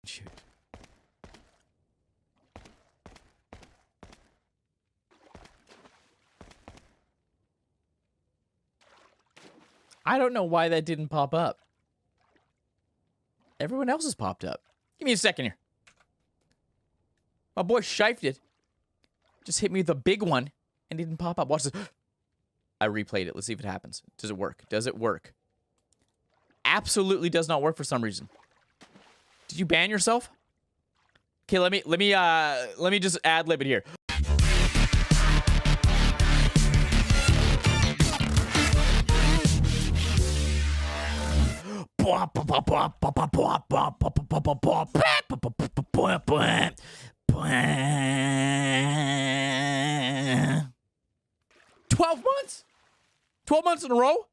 Shoot. I don't know why that didn't pop up. Everyone else has popped up. Give me a second here. My boy Shifted it. Just hit me with a big one and didn't pop up. Watch this. I replayed it. Let's see if it happens. Does it work? Does it work? Absolutely does not work for some reason. Did you ban yourself? Okay, let me just ad-lib it here. $12 months? 12 months in a row?